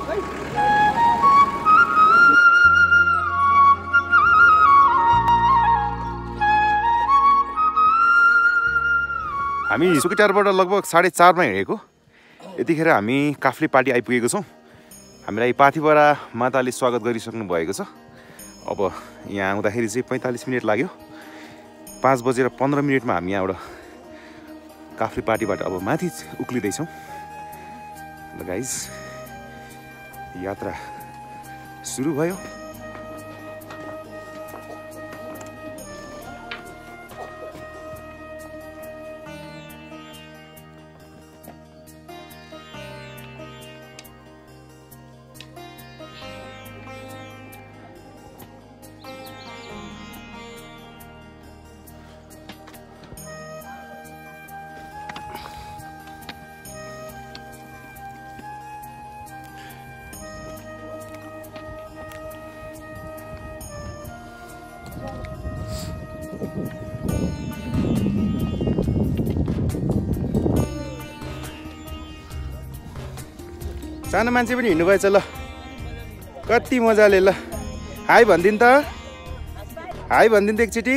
हामी सुकिटारबाट लगभग 4:30 मा हिँडेको। यतिखेर हामी काफ्ले पार्टी आइपुगेको छौँ। हामीलाई पाथिभरा माताले स्वागत गरिसक्नु भएको छ। अब यहाँ आउँदाखेरि चाहिँ 45 मिनट लाग्यो। 5:15 मा हामी यहाँबाट काफ्ले पार्टीबाट अब माथि उक्लिँदैछौँ। ल गाइज यात्रा सुरु भयो। सानो मान्छे पनि हिँड्नु भएछ। ल कति मजाले। ल हाई भनिदिनु त, हाई भनिदिनु त एकचोटि।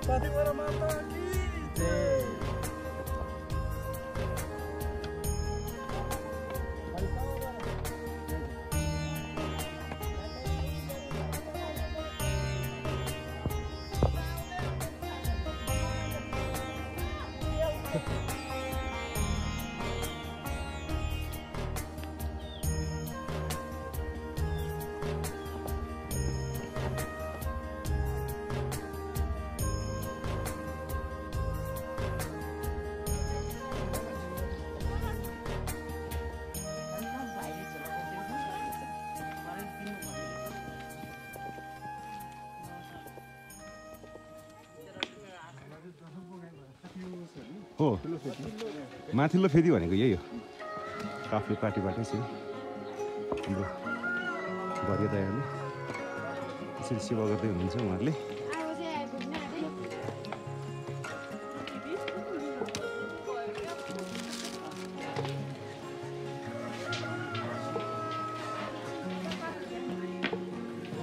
पाथिभरा माता की जय। हो माथिल्लो फेदी भनेको यही हो। काफ्ले पार्टीबाटै चाहिँ हाम्रो वर्यदायहरूले यसरी सेवा गर्दै हुनुहुन्छ। उहाँहरूले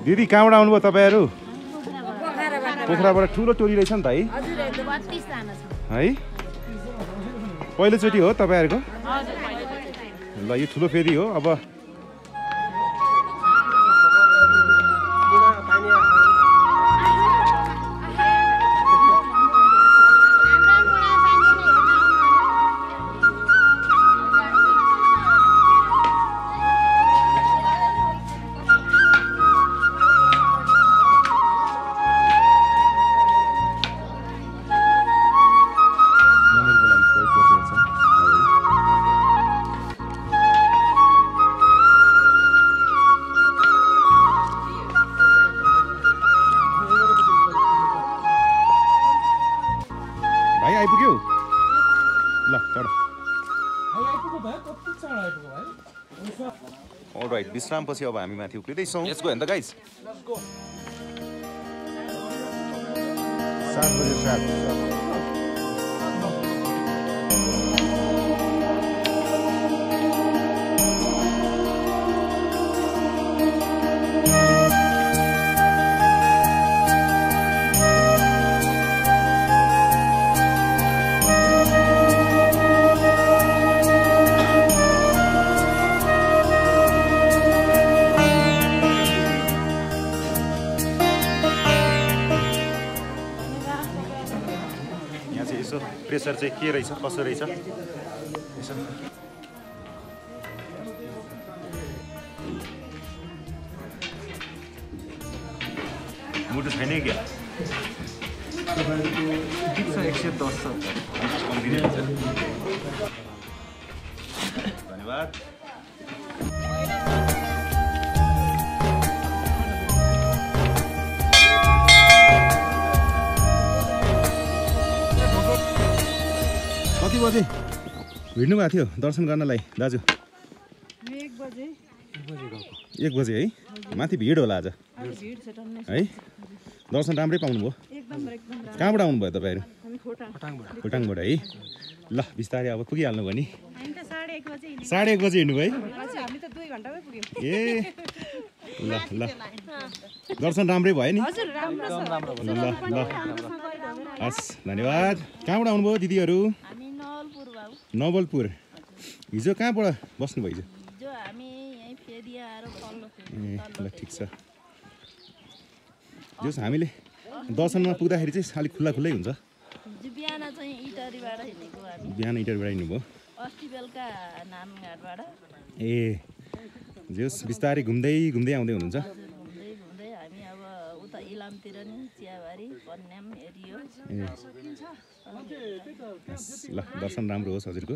दिदी कहाँबाट आउनुभयो तपाईँहरू? पोखराबाट। ठुलो टोली रहेछ नि त है? पहिलोचोटि हो तपाईँहरूको? ल यो ठुलो फेदी हो। अब अलराइट, विश्रामपछि अब हामी माथि उक्लिँदैछौँ। Let's go and the guys. 7:07 pressure चाहिँ के रहेछ, कसो रहेछ यसो मुटु छैन क्या? 110 छ। धन्यवाद। कति बजे हिँड्नु भएको थियो दर्शन गर्नलाई दाजु? 1 बजे है? माथि भिड होला आज है? दर्शन राम्रै पाउनुभयो? कहाँबाट आउनुभयो तपाईँहरू? खोटाङबाट है? ल बिस्तारै अब पुगिहाल्नु भयो नि? 1:30 बजे हिँड्नुभयो है? ए ल ल दर्शन राम्रै भयो नि? ल ल हस् धन्यवाद। कहाँबाट आउनुभयो दिदीहरू? नवलपुर। हिजो कहाँबाट बस्नुभयो हिजो? ए ल ठिक छ। जस हामीले दर्शनमा पुग्दाखेरि चाहिँ अलिक खुल्ला खुल्लै हुन्छ। बिहान इटरीबाट हिँड्नुभयो? ए जस बिस्तारै घुम्दै घुम्दै आउँदै हुनुहुन्छ? ल दर्शन राम्रो होस् हजुरको।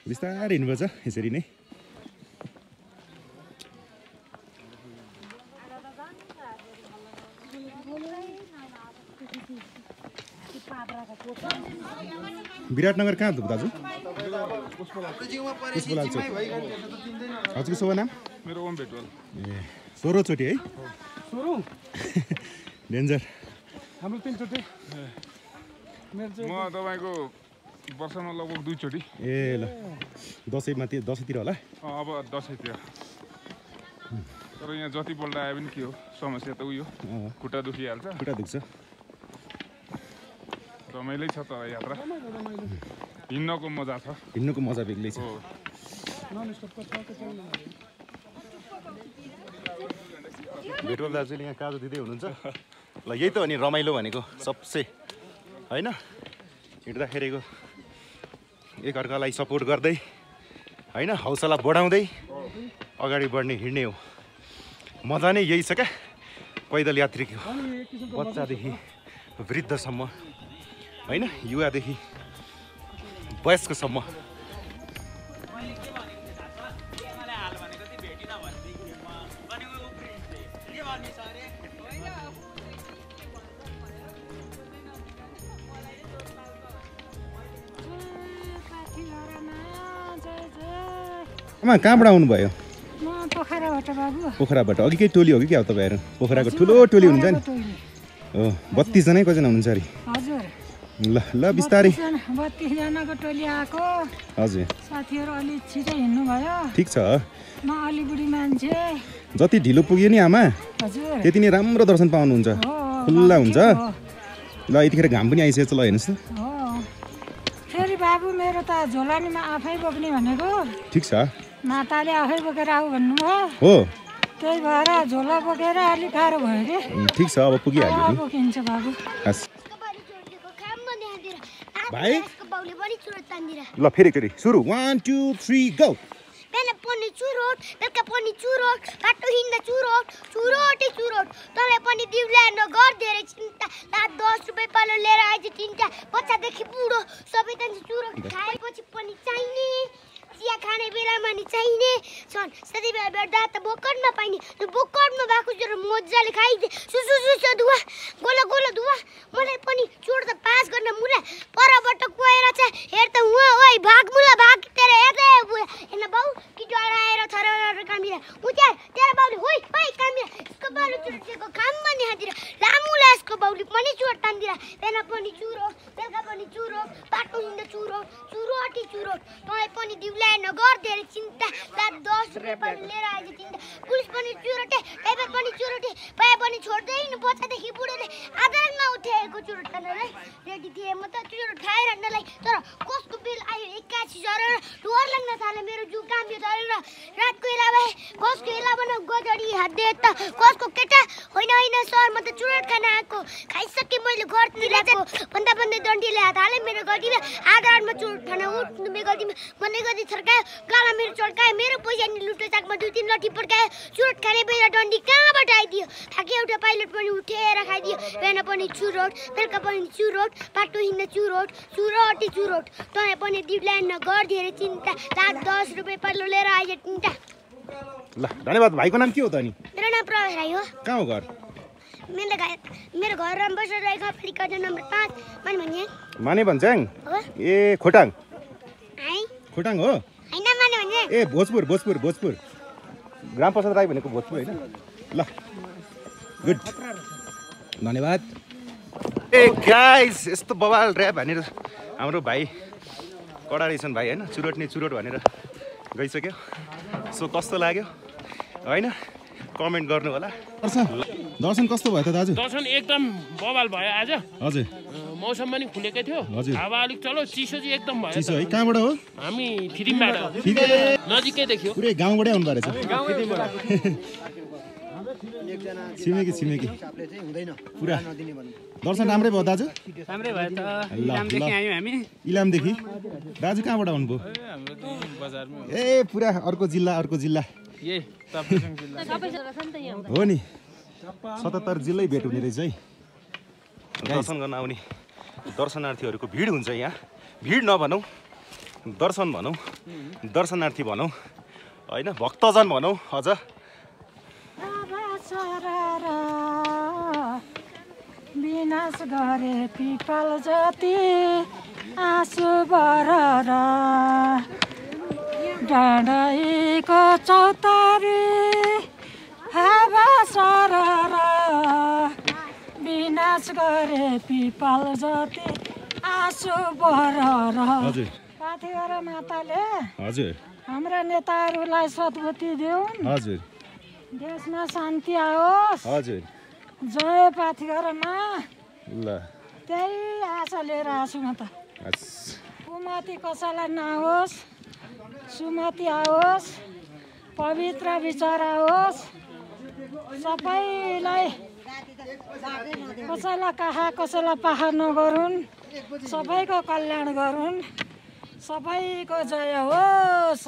बिस्तारै हिँड्नुपर्छ यसरी नै। विराटनगर कहाँ हो दाजु? पुष्पलाल चोक। हजुरको शुभ नाम? मेरो ओम भेटवाल। ए 16 चोटि है? डेन्जर। हाम्रो 3 चोटि। म तपाईको वर्षमा लगभग 2 चोटि। ए ल दसैँतिर होला? अब दसैँतिर। तर यहाँ जति पल्ट आए पनि के हो समस्या त उयो खुट्टा दुखिहाल्छ। खुट्टा दुख्छ। रमाइलै छ तर यात्रा। हिँड्नको मजा छ। हिँड्नुको मजा बेग्लै छ। भेटवाल दाजुले यहाँ काजु दिँदै हुनुहुन्छ। ल यही त हो नि रमाइलो भनेको सबसे होइन? हिँड्दाखेरिको एकअर्कालाई सपोर्ट गर्दै होइन हौसला बढाउँदै अगाडि बढ्ने हिँड्ने हो। मजा नै यही छ क्या पैदल यात्रीको। बच्चादेखि वृद्धसम्म होइन युवादेखि वयस्कसम्म। कहाँबाट आउनुभयो? पोखराबाट। अघि केही टोली हो कि क्या हो तपाईँहरू? पोखराको ठुलो टोली हुन्छ नि? हो 32 जना कतिजना हुनुहुन्छ अरे? ल ल बिस्तारै 32 जनाको टोली आएको। हजुर साथीहरू अलि छिटो हिँड्नु भयो। ठिक छ। म अलि बुढी मान्छे। जति ढिलो पुग्यो नि आमा हजुर त्यति नै राम्रो दर्शन पाउनुहुन्छ। खुल्ला हुन्छ। ल यतिखेर घाम पनि आइसकेछ। ल हेर्नुहोस् त। फेरि बाबु मेरो त झोलानीमा आफै बोक्ने भनेको। ठिक छ। माताले आफै बोकेर आऊ भन्नुभयो। हो त्यही भएर झोला बोकेर अलिक गाह्रो भयो कि। ठिक छ अब पुगिहाल्यो नि। बोकिन्छ बाबु। हस् भाइ ल फेरि सुरु 1 2 3 गो। बिहान पनि चुरोट बेलुका पनि चुरोट बाटो हिँड्दा चुरोट चुरोटै चुरोट तँलाई पनि दिउला नगर धेरै चिन्ता रात 10 रुपियाँ पालो लिएर आइज तिनटा बच्चादेखि बुढो सबै त चुरोट खाएपछि पनि चाहिने चिया खाने बेलामा नि चाहिने छन्। साथीभाइ भेट्दा त बोकड नपाइने त्यो बोकडमा भएको जरो मजाले खाइदे सुसु सुसु धुवा गोलो गोलो धुवा मलाई पनि चोड त पास गर्न मुला परबाट कुएर छ हेर त हुँ ओइ भाग मुला भाग तेरे हेर्दै हेर्न बाउ कि डराएर थरर कामिरा उता तेरा बाउले होइ ओइ कामिरा यसको बाउले चुरोटेको खाममा नि हादिरा लामुला यसको बाउले पनि चोड तान्दिरा बेला पनि चुरो बेलुका पनि चुरो बाटो हिँड्दा चुरो चुरोटी चुरोट तँलाई पनि दिउला नगर धेरै चिन्ता रात 10 रुपियाँ पालो लिएर आइज तिनटा पुलिस पनि चुरोटे ड्राइभर पनि चुरोटे पाए पनि छोड्दैन बच्चादेखि बुढोले आधारमा उठेको चुरोट खानलाई रेडी थिएँ म त चुरोट खाइरहनलाई तर कसको बिल आयो 81 झरेर डर लाग्न थाल्यो मेरो जिउ काम्यो धरेर रातको बेला भए कसको बेलामा गजडी हाद्दे त कसको केटा होइन सर म त चुरोट खान आएको खाइसके मैले घरतिर भन्दा भन्दै डन्डीले हात हाले मेरो गल्तीमा आधारमा चुरोट खान उठ्नु मेरो गल्ती भन्ने गल्ती थर्कायो गाला मेरो चड्कायो मेरो पैसा नि लुटे चाकमा 2-3 लट्ठी पड्कायो चुरोट खाने बेला डन्डी कहाँबाट आइदियो थाके एउटा पाइलट पनि उठेर खाइदियो बिहान पनि चुरोट बेलुका पनि चुरोट बाटो हिँड्न चुरोट चुरोटी चुरोट तँलाई पनि दिउल्यान्न गर्दिएर चिन्ता लाख 10 रुपियाँ पल्लो लिएर आइज तिनटा ल धन्यवाद भाइको नाम के हो त नि मेरो नाम प्रवेश राई हो कहाँ हो घर मेरो घर रामबजार गाउँपालिका नम्बर 5 माने माने भन्छ्याङ हो ए खोटाङ है खोटाङ हो हैन माने भने ए भोजपुर ग्राम प्रसाद राई भनेको भोजपुर होइन ल गुड धन्यवाद ए गाइस यस्तो बवाल ऱ्याप भनेर हाम्रो भाइ कडा रहेछन् भाइ होइन चुरोट नि चुरोट भनेर गइसक्यो सो कस्तो लाग्यो होइन कमेन्ट गर्नु होला दर्शन कस्तो भयो त दाजु दर्शन एकदम बवाल भयो आज हजुर मौसम पनि खुलेकै थियो हजुर हावा अलिक चलो चिसो चाहिँ एकदम भयो चिसो है कहाँबाट हो हामी फिदिमबाट नजिकै देखियो पुरै गाउँबाटै आउनु भएको छिमेकी पुरा दर्शन राम्रै भयो दाजु राम्रै भयो त इलामदेखि आयौँ हामी इलामदेखि दाजु कहाँबाट आउनुभयो ए पुरा अर्को जिल्ला हो नि 77 जिल्लै भेट हुने रहेछ है दर्शन गर्न आउने दर्शनार्थीहरूको भिड हुन्छ यहाँ भिड नभनौँ दर्शन भनौँ दर्शनार्थी भनौँ होइन भक्तजन भनौँ अझ विनाश गरे पिपल जति आँसु बर डाँडाइको चौतारी हावा सरर विनाश गरे पिपल जति आँसु बरर पाथिगर माताले हजुर हाम्रा नेताहरूलाई सद्बुद्धि देऊन् हजुर देशमा शान्ति आओस् हजुर जय पाथिगरमा ल त्यही आशा लिएर आछु म त कुमति कसैलाई नहोस् सुमति आओस् पवित्र विचार आओस् सबैलाई कसैलाई कहाँ कसैलाई पाहा नगरून् सबैको कल्याण गरून् सबैको जय होस्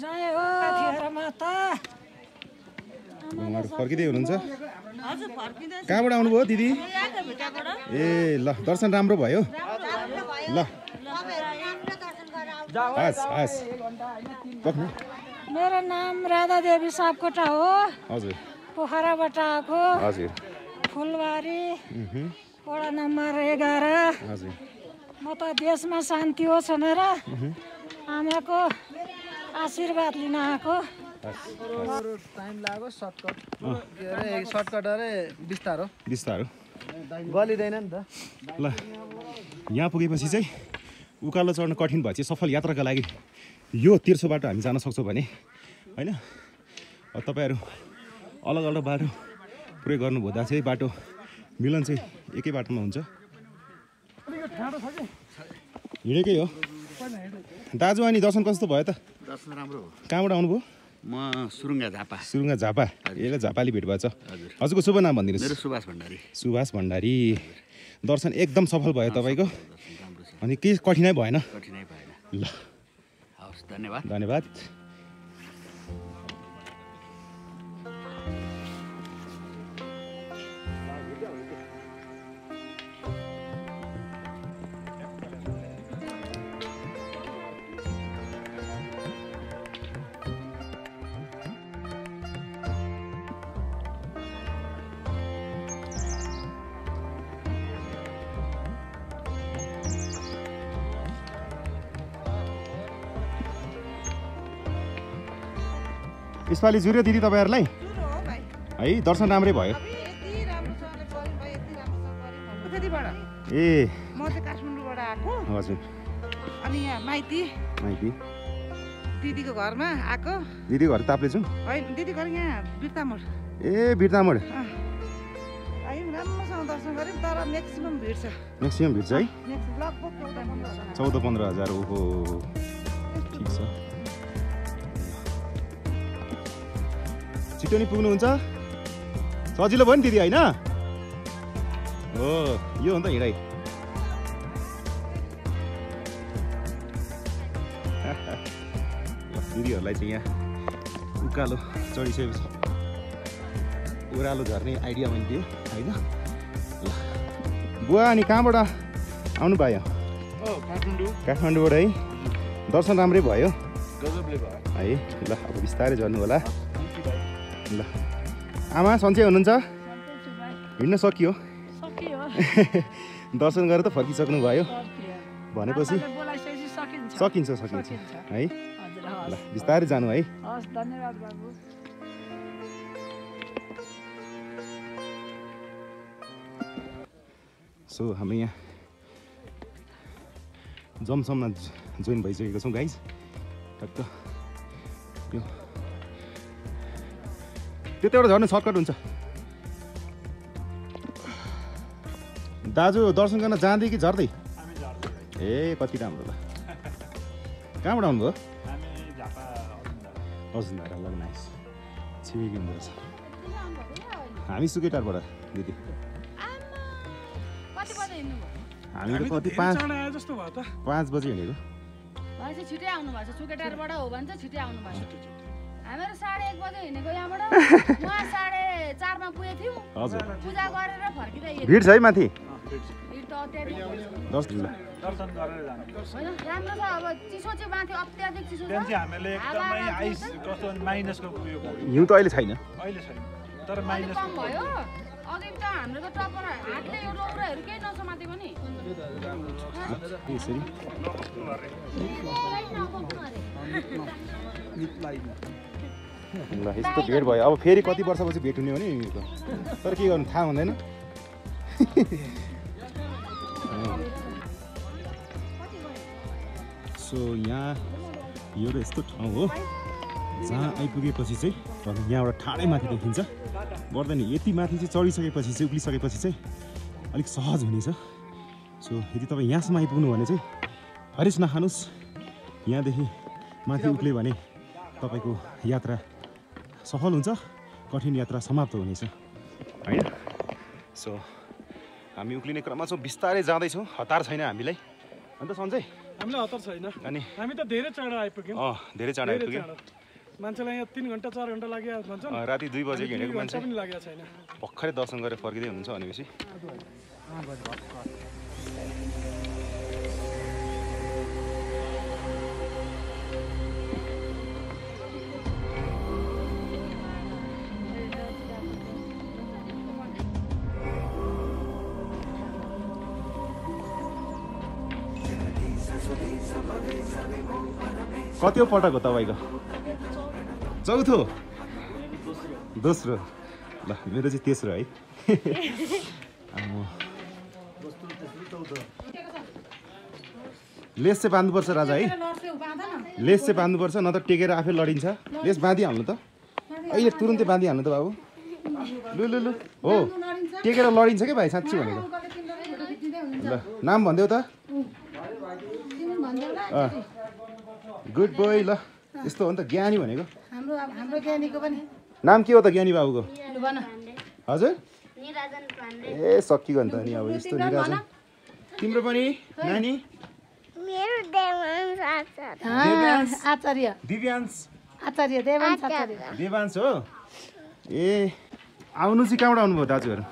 जय हो पाथिगर माता उहाँहरू फर्किँदै हुनुहुन्छ कहाँबाट आउनुभयो दिदी ए ल दर्शन राम्रो भयो ल मेरो नाम राधा देवी सापकोटा हो हजुर पोखराबाट आएको हजुर फुलबारी वडा नम्बर 11 हजुर म त देशमा शान्ति होस् भनेर आमाको आशीर्वाद लिन आएको टाइम लाग्यो सर्टकट के अरे सर्टकट अरे बिस्तारो गलिँदैन नि त ल यहाँ पुगेपछि चाहिँ उकालो चढ्न कठिन भए चाहिँ सफल यात्राका लागि यो तेर्सो बाटो हामी जान सक्छौँ भने होइन तपाईँहरू अलग अलग बाटो प्रयोग गर्नुभन्दा चाहिँ बाटो मिलन चाहिँ एकै बाटोमा हुन्छ हिँडेकै हो दाजु अनि दर्शन कस्तो भयो त दर्शन राम्रो हो कहाँबाट आउनुभयो म सुरुङ्गा झापा यसलाई झापाली भेट भएछ हजुरको शुभ नाम भनिदिनुहोस् मेरो सुभाष भण्डारी दर्शन एकदम सफल भयो तपाईँको अनि केही कठिनाइ भएन ल हवस् धन्यवाद यसपालि जुर्यो दिदी तपाईँहरूलाई है दर्शन राम्रै भयो ए म चाहिँ काठमाडौँबाट आएको हजुर अनि यहाँ माइती दिदीको घरमा आएको दिदी घर ताप्लेजुङ होइन दिदी घर यहाँ बिर्तामोड ए बिर्तामोड आयौँ राम्रोसँग दर्शन गऱ्यौँ तर म्याक्सिमम भिड छ है लगभग 14-15 हजार ओहो ठिक छ छिटो नि पुग्नुहुन्छ सजिलो भयो नि दिदी होइन हो यो हो नि त हिँडाइ दिदीहरूलाई चाहिँ यहाँ उकालो चढिसकेपछि ओह्रालो झर्ने आइडिया मैले दिएँ होइन। ल बुवा अनि कहाँबाट आउनु भयो? काठमाडौँबाट है। दर्शन राम्रै भयो है। ल अब बिस्तारै झर्नु होला। ल आमा सन्चै हुनुहुन्छ? हिँड्न सकियो? दर्शन गरेर त फर्किसक्नु भयो भनेपछि सकिन्छ है। ल बिस्तारै जानु है। सो हामी यहाँ जमसममा जोइन भइसकेको छौँ गाइज। टक्क त्यो त्यताबाट झर्नु सर्टकट हुन्छ। दाजु दर्शन गर्न जाँदै कि झर्दै? ए कति राम्रो ल। कहाँबाट आउनुभयो? अजुन्धारा। ल नाइस छिमेकी हुँदो रहेछ। हामी सुकेटारबाट दिदी। हामी त कति 5 बजे हिँडेको। छिटै आउनु भएको छ। सुकेटारबाट हो भने चाहिँ छिटै आउनु भएको छ। हामीहरू 1:30 बजे हिँडेको यहाँबाट। उहाँ 4:30 मा पुगेको थियौँ। हजुर पूजा गरेर फर्किँदै। भिड छ है माथि? भिड त अत्याधिक 10 दिन दर्शन गरेर जानु हैन। राम्रो छ। अब चिसो चाहिँ माथि अत्याधिक चिसो छ। त्यहाँ चाहिँ हामीले एकदमै आइस कस्तो माइनसको उयो गर्यो। हिउँ त अहिले छैन। अहिले छैन तर माइनस कम भयो। अघि त हाम्रो त टपर हातले यो लौराहरू केही नसमाते पनि। यसरी ल यस्तो भेट भयो। अब फेरि कति वर्षपछि भेट हुने हो नि। तर के गर्नु थाहा हुँदैन। सो यहाँ यो त यस्तो ठाउँ हो जहाँ आइपुगेपछि चाहिँ यहाँबाट ठाडै माथि देखिन्छ। गर्दैन यति माथि चाहिँ चढिसकेपछि चाहिँ उक्लिसकेपछि चाहिँ अलिक सहज हुनेछ। सो यदि तपाईँ यहाँसम्म आइपुग्नु भने चाहिँ हरेस नखानुहोस्। यहाँदेखि माथि उक्ल्यो भने तपाईँको यात्रा सफल हुन्छ, कठिन यात्रा समाप्त हुनेछ होइन। सो हामी उक्लिने क्रममा छौँ, बिस्तारै जाँदैछौँ। हतार छैन हामीलाई। अन्त सन्चै हामीलाई हतार छैन। अनि हामी त धेरै चाँडो आइपुग्यौँ। धेरै चाँडो आइपुग्यौँ। मान्छेलाई यहाँ 3 घन्टा 4 घन्टा लाग्यो भन्छ। राति 2 बजे हिँडेको मान्छे पनि लागेको छैन। भर्खरै दर्शन गरेर फर्किँदै हुनुहुन्छ भनेपछि। कति पटक हो तपाईँको? चौथो? दोस्रो? ल मेरो चाहिँ तेस्रो है। लेस चाहिँ बाँध्नुपर्छ राजा है। लेस चाहिँ बाँध्नुपर्छ, न त टेकेर आफै लडिन्छ। लेस बाँधिहाल्नु त, अहिले तुरुन्तै बाँधिहाल्नु त बाबु। लु लु लु हो टेकेर लडिन्छ क्या भाइ, साँच्ची भनेको। ल नाम भनिदेऊ त। Good boy. ल यस्तो हो नि त ज्ञानी भनेको। हाम्रो ज्ञानीको पनि नाम के हो त ज्ञानी बाबुको? हजुर निराजन पाण्डे। ए सकिगयो नि त नि अब यस्तो निराजन। तिम्रो पनि नानी? मेरो देवांश आचार्य। दिव्यांश आचार्य देवांश आचार्य। देवांश हो। ए आउनु चाहिँ कहाँबाट आउनुभयो दाजुहरू?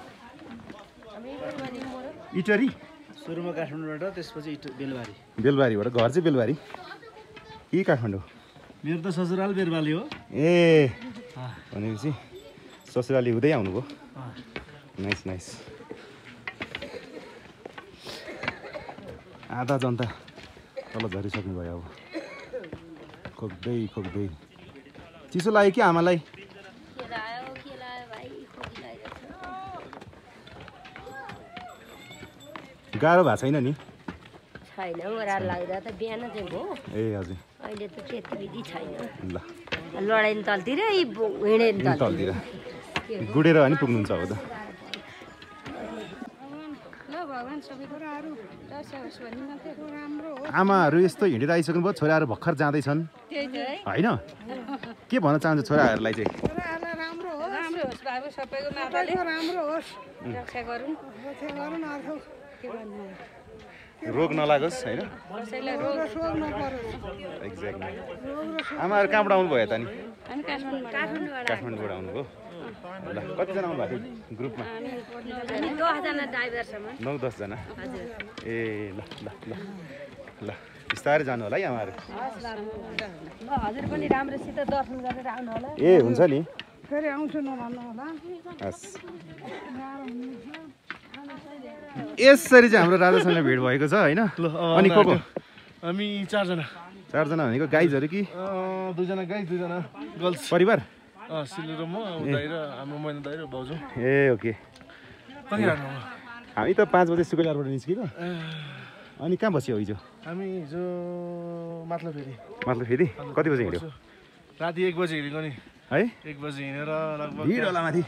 इटरी? सुरुमा काठमाडौँबाट, त्यसपछि बेलबारी। बेलबारीबाट। घर चाहिँ बेलबारी कि काठमाडौँ? मेरो त ससुराल बेलबारी हो। ए भनेपछि ससुराली हुँदै आउनुभयो। Nice nice. आधा जनता तल झरिसक्नु भयो। अब खोक्दै खोक्दै चिसो लाग्यो कि आमालाई? गाह्रो भएको छैन नि? छैन, ओह्रालो लाग्दा त बिहान चाहिँ भयो। ए हजुर। अहिले त त्यति विधि छैन। ल लडाइ तलतिर हिँडे तलतिर गुडेर अनि पुग्नुहुन्छ अब त। आमाहरू यस्तो हिँडेर आइसक्नु भयो, छोराहरू भर्खर जाँदैछन् होइन? के भन्न चाहन्छ छोराहरूलाई चाहिँ? राम्रो होस् बाबु, सबैको माताले राम्रो होस्, रक्षा गरौँ। रोग नलागोस् होइन? कसैलाई रोग नपरोस्। एक्ज्याक्टली आमाहरू कहाँबाट आउनुभयो त नि हामी काठमाडौँबाट काठमाडौँबाट आउनुभयो ल कतिजना आउनु भएको थियो ग्रुपमा 10 जना ड्राइभरसम्म 9-10 जना हजुर ए ल ल ल ल बिस्तारै जानु होला है आमाहरू ल हजुर पनि राम्रोसित दर्शन गरेर आउनु होला ए हुन्छ नि फेरि आउँछु नभन्नु होला हस् यसरी चाहिँ हाम्रो राजासँग भेट भएको छ होइन अनि को को हामी 4 जना भनेको गाइजहरू कि 2 जना गाई 2 जना गर्ल्स परिवार सिलेरो म दाइ र हाम्रो मैना दाइ र भाउजू ए ओके हामी त 5 बजे सुकेलारबाट निस्कियो अनि कहाँ बस्यो हिजो हामी हिजो माथलो फेरि कति बजे हिँड्यो राति 1 बजे हिँडेको नि है 1 बजे हिँडेर लगभग भिड होला माथि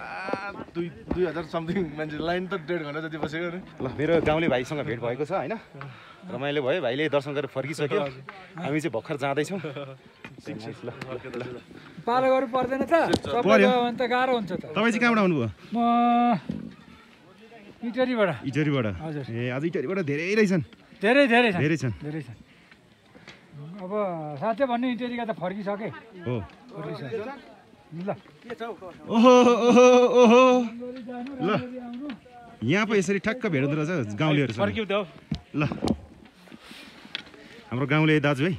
2000 समथिङ मान्छे लाइन त 1.5 घन्टा जति बसेको नि ल मेरो गाउँले भाइसँग भेट भएको छ होइन रमाइलो भयो भाइले दर्शन गरेर फर्किसक्यो हामी चाहिँ भर्खर जाँदैछौँ पालो गर्नु पर्दैन त पर्यो भने त गाह्रो हुन्छ त तपाईँ चाहिँ कहाँबाट आउनुभयो म इटरीबाट हजुर ए आज इटरीबाट धेरै रहेछन् धेरै छन् अब साथै भन्नु इटरीका त फर्किसके हो ल ओहो ओहो ओहो ल यहाँ पो यसरी ठ्याक्क भेट हुँदो रहेछ गाउँलेहरूसँग फर्क्यौ त ल हाम्रो गाउँले दाजु है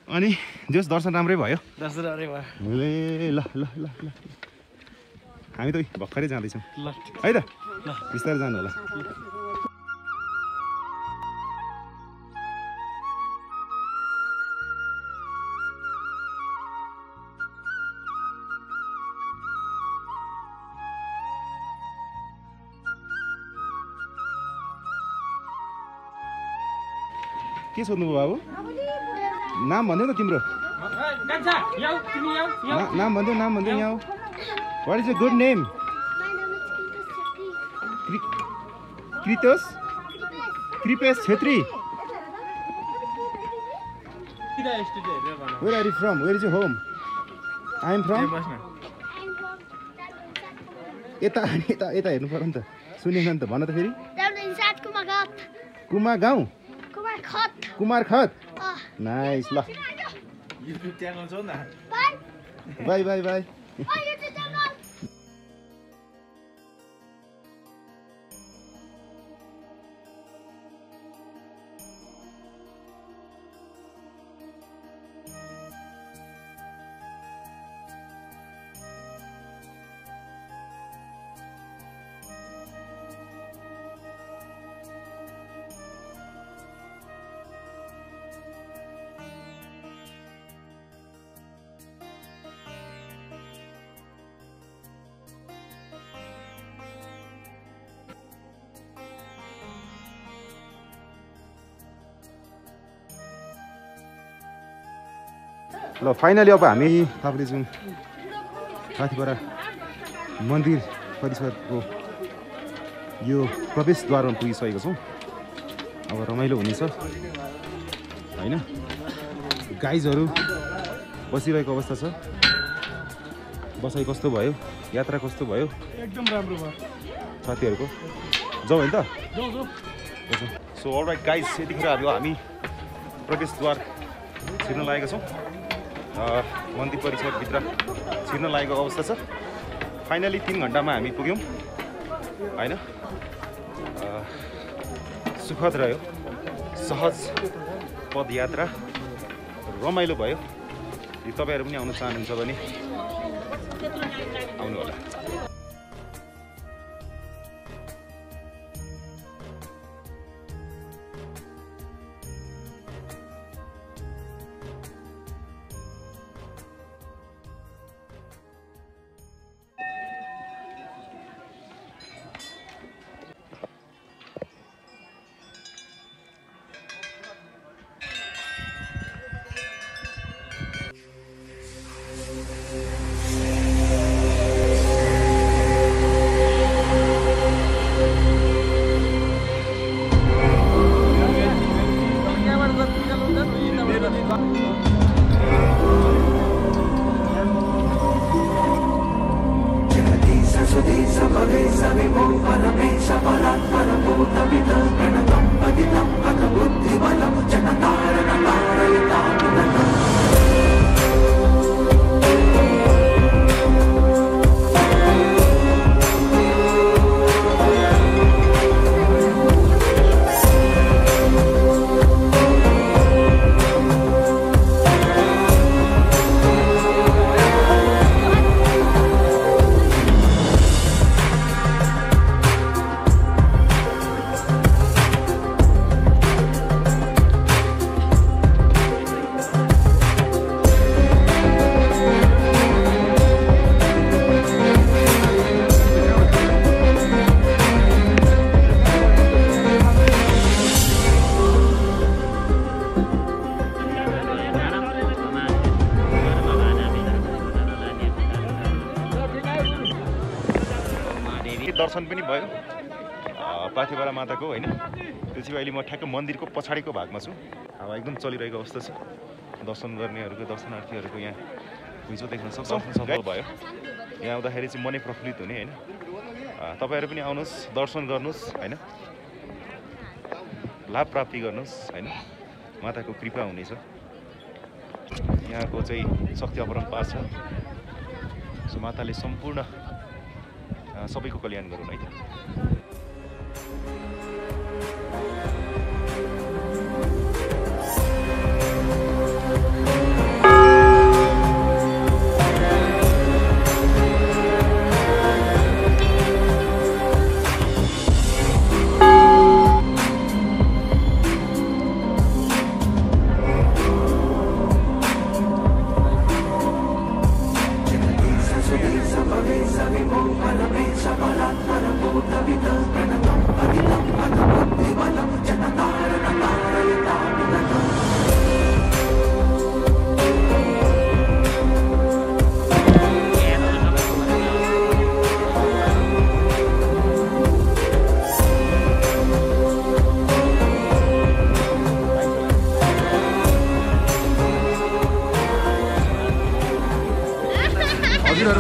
अनि जस दर्शन राम्रै भयो ए ल ल ल ल हामी त भर्खरै जाँदैछौँ है त बिस्तारै जानु होला के सोध्नुभयो बाबु नाम भन्दै त तिम्रो नाम भन्दै यहाँ what is a good name Kripesh Chhetri where are you from where is you home I am from यता हेर्नु पर्यो नि त सुनेन नि त भन त फेरि कुमारखत नाइस ल बाई बाई बाई ल फाइनली अब हामी तपाईँले जुन माथिबाट मन्दिर परिसरको यो प्रवेशद्वारमा पुगिसकेको छौँ अब रमाइलो हुनेछ होइन गाइजहरू बसिरहेको अवस्था छ बसाइ कस्तो भयो यात्रा कस्तो भयो एकदम राम्रो भयो साथीहरूको जाउँ होइन त सो अलराइट गाइज यतिखेर अब हामी प्रवेशद्वार छिर्न लागेका छौँ मन्दिर परिसरभित्र छिर्न लागेको अवस्था छ फाइनली 3 घन्टामा हामी पुग्यौँ होइन सुखद रह्यो सहज पदयात्रा रमाइलो भयो यदि तपाईँहरू पनि आउन चाहनुहुन्छ भने आउनु होला जनतारण तारयिता दर्शन पनि भयो पाथिभरा माताको होइन। त्यसपछि अहिले म ठ्याक्क मन्दिरको पछाडिको भागमा छु। अब एकदम चलिरहेको अवस्था छ। दर्शन गर्नेहरूको दर्शनार्थीहरूको यहाँ घुइँचो देख्न सक्छौँ। सफल भयो। यहाँ आउँदाखेरि चाहिँ मनै प्रफुल्लित हुने होइन। तपाईँहरू पनि आउनुहोस्, दर्शन गर्नुहोस् होइन, लाभ प्राप्ति गर्नुहोस् होइन, माताको कृपा हुनेछ। यहाँको चाहिँ शक्ति अपरम्पार छ। सो माताले सम्पूर्ण सबैको कल्याण गरौँ है त।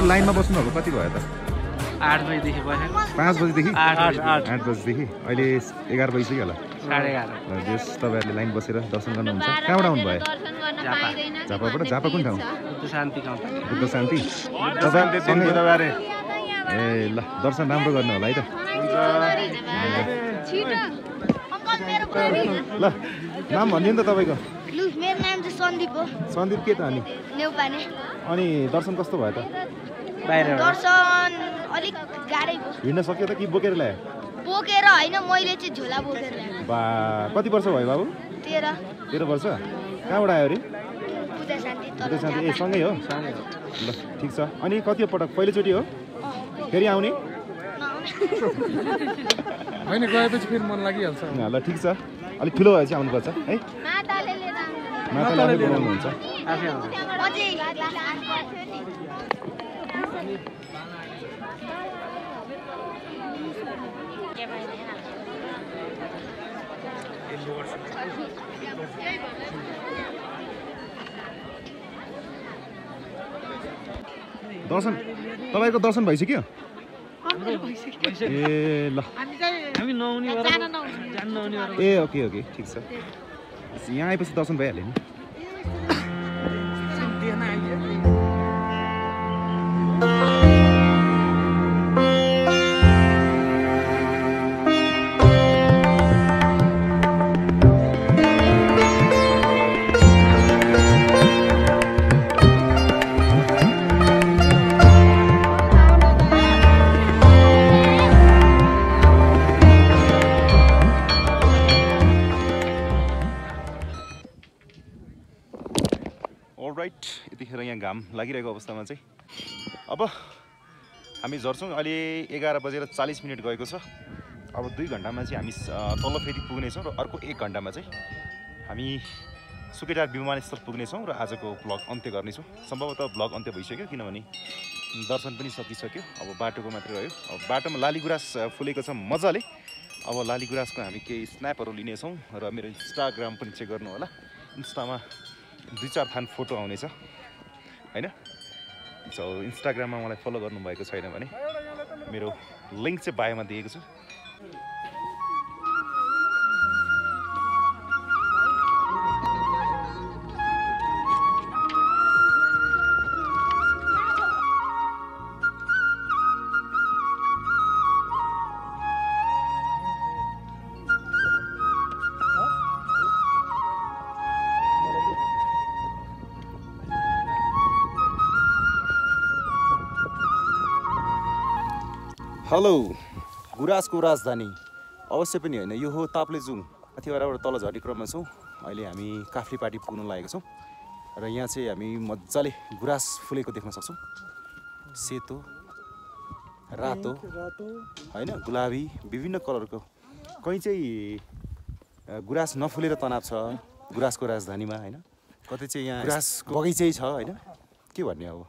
लाइनमा बस्नुभएको कति भयो त? 8 बजेदेखि बसेको। 5 बजेदेखि? 8 बजेदेखि अहिले 11 बजिसक्यो होला। 11:30। जस तपाईँहरूले लाइन बसेर दर्शन गर्नुहुन्छ। कहाँबाट आउनुभयो? झापाबाट। झापा कुन ठाउँ? बुद्ध शान्ति कम्पनी। बुद्ध शान्ति। बुधबारे। ए ल दर्शन राम्रो गर्नु होला है त। ल नाम भनिदिनु नि त तपाईँको? मेरो नाम चाहिँ सन्दीप हो। सन्दीप के त अनि? नेउपाने। अनि दर्शन कस्तो भयो त? दर्शन अलिक गाह्रै भयो। हिँड्न सक्यो त कि बोकेर ल्यायो? बोकेर होइन, मैले चाहिँ झोला बोकेर ल्याएँ। बा कति वर्ष भयो बाबु? 13 वर्ष। कहाँबाट आयो अरे? बुद्ध शान्ति। बुद्ध शान्ति। ए सँगै हो? ल ठिक छ। अनि कति पटक पहिलोचोटि हो? फेरि आउने? होइन गएपछि फेरि मन लागिहाल्छ। ल ठिक छ। अलिक ठुलो भएपछि आउनुपर्छ है। माताले बोलाउनुहुन्छ। दर्शन तपाईँको दर्शन भइसक्यो? ए ल ए ओके ओके ठिक छ। यहाँ आएपछि दर्शन भइहाल्यो नि। यतिखेर यहाँ घाम लागिरहेको अवस्थामा चाहिँ अब हामी झर्छौँ। अहिले 11:40 गएको छ। अब 2 घन्टामा चाहिँ हामी तल फेरि पुग्नेछौँ र अर्को 1 घन्टामा चाहिँ हामी सुकेटार विमानस्थल पुग्नेछौँ र आजको भ्लग अन्त्य गर्नेछौँ। सम्भवतः भ्लग अन्त्य भइसक्यो किनभने दर्शन पनि सकिसक्यो। अब बाटोको मात्रै रह्यो। अब बाटोमा लालीगुराँस फुलेको छ मजाले। अब लालीगुराँसको हामी केही स्न्यापहरू लिनेछौँ र मेरो इन्स्टाग्राम पनि चेक गर्नु होला। इन्स्टामा 2-4 थान फोटो आउनेछ होइन। सो इन्स्टाग्राममा मलाई फलो गर्नुभएको छैन भने मेरो लिङ्क चाहिँ बायोमा दिएको छु। हेलो गुराँसको राजधानी अवश्य पनि होइन, यो हो ताप्लेजुङ। माथिबारबाट तल झर्ने क्रममा छौँ। अहिले हामी काफ्लीपाटी पुग्न लागेको छौँ र यहाँ चाहिँ हामी मजाले गुराँस फुलेको देख्न सक्छौँ। सेतो, रातो होइन, गुलाबी, विभिन्न कलरको। कहीँ चाहिँ गुराँस नफुलेर तनाव छ गुराँसको राजधानीमा होइन। कतै चाहिँ यहाँ गुराँसको बगैँचै छ होइन। के भन्ने अब।